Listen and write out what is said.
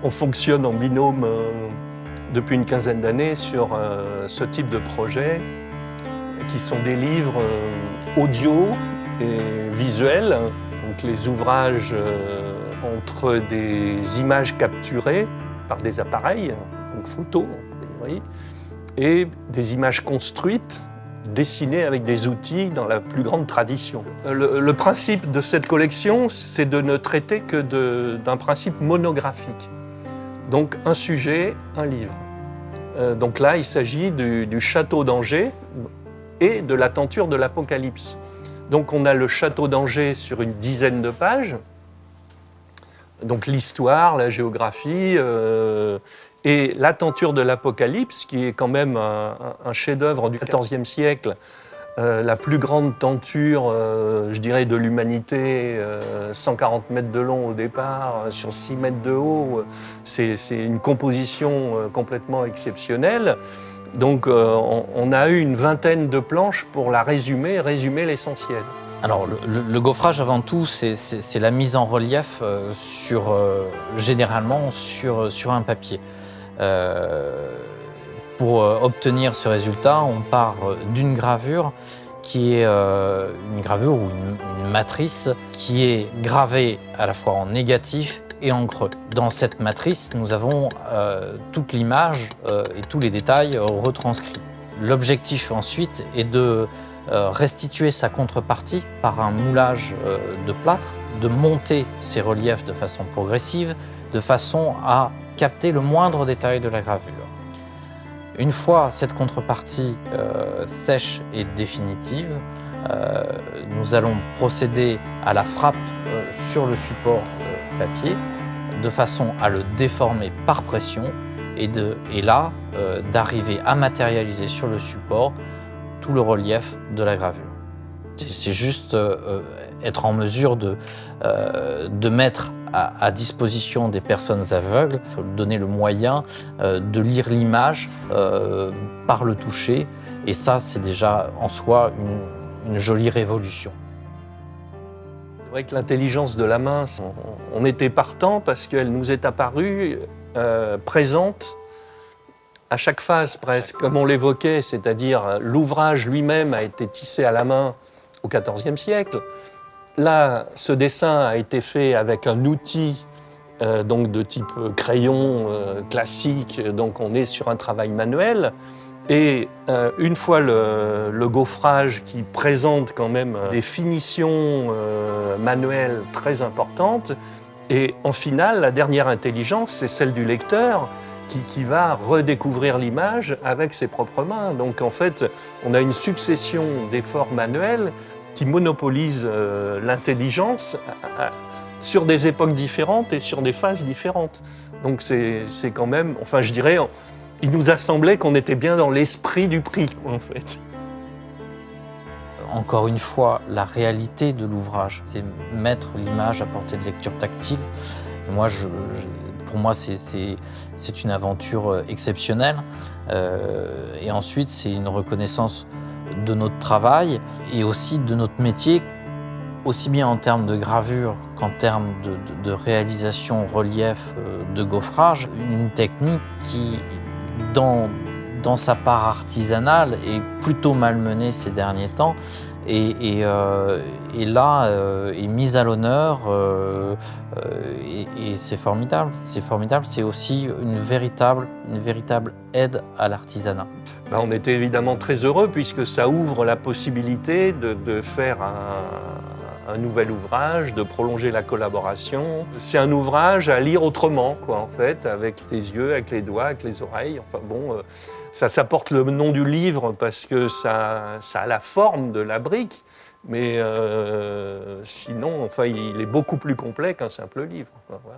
On fonctionne en binôme depuis une quinzaine d'années sur ce type de projet qui sont des livres audio et visuels. Donc les ouvrages entre des images capturées par des appareils, donc photos, oui, et des images construites, dessinées avec des outils dans la plus grande tradition. Le principe de cette collection, c'est de ne traiter que d'un principe monographique. Donc un sujet, un livre. Donc là, il s'agit du château d'Angers et de la tenture de l'Apocalypse. Donc on a le château d'Angers sur une dizaine de pages, donc l'histoire, la géographie, et la tenture de l'Apocalypse, qui est quand même un chef-d'œuvre du XIVe siècle, la plus grande tenture, je dirais, de l'humanité, 140 mètres de long au départ, sur 6 mètres de haut. C'est une composition complètement exceptionnelle. Donc on a eu une vingtaine de planches pour la résumer l'essentiel. Alors le gaufrage avant tout, c'est la mise en relief généralement sur un papier. Pour obtenir ce résultat, on part d'une gravure qui est une gravure ou une matrice qui est gravée à la fois en négatif et en creux. Dans cette matrice, nous avons toute l'image et tous les détails retranscrits. L'objectif ensuite est de restituer sa contrepartie par un moulage de plâtre, de monter ces reliefs de façon progressive, de façon à capter le moindre détail de la gravure. Une fois cette contrepartie sèche et définitive, nous allons procéder à la frappe sur le support papier de façon à le déformer par pression et là d'arriver à matérialiser sur le support tout le relief de la gravure. C'est juste être en mesure de mettre à disposition des personnes aveugles, donner le moyen de lire l'image par le toucher. Et ça, c'est déjà en soi une jolie révolution. C'est vrai que l'intelligence de la main, on était partant parce qu'elle nous est apparue présente à chaque phase presque. Comme on l'évoquait, c'est-à-dire l'ouvrage lui-même a été tissé à la main au XIVe siècle. Là, ce dessin a été fait avec un outil donc de type crayon classique, donc on est sur un travail manuel. Et une fois le gaufrage qui présente quand même des finitions manuelles très importantes, et en finale, la dernière intelligence, c'est celle du lecteur qui va redécouvrir l'image avec ses propres mains. Donc en fait, on a une succession d'efforts manuels qui monopolise l'intelligence sur des époques différentes et sur des phases différentes. Donc c'est quand même, enfin je dirais, il nous a semblé qu'on était bien dans l'esprit du prix, en fait. Encore une fois, la réalité de l'ouvrage, c'est mettre l'image à portée de lecture tactile. Et moi, pour moi, c'est une aventure exceptionnelle. Et ensuite, c'est une reconnaissance de notre travail et aussi de notre métier, aussi bien en termes de gravure qu'en termes de réalisation relief de gaufrage. Une technique qui, dans sa part artisanale, est plutôt malmenée ces derniers temps et là est mise à l'honneur et c'est formidable. C'est formidable, c'est aussi une véritable aide à l'artisanat. On était évidemment très heureux puisque ça ouvre la possibilité de faire un nouvel ouvrage, de prolonger la collaboration. C'est un ouvrage à lire autrement, quoi, en fait, avec les yeux, avec les doigts, avec les oreilles. Enfin bon, ça porte le nom du livre parce que ça a la forme de la brique, mais sinon, enfin, il est beaucoup plus complet qu'un simple livre. Voilà.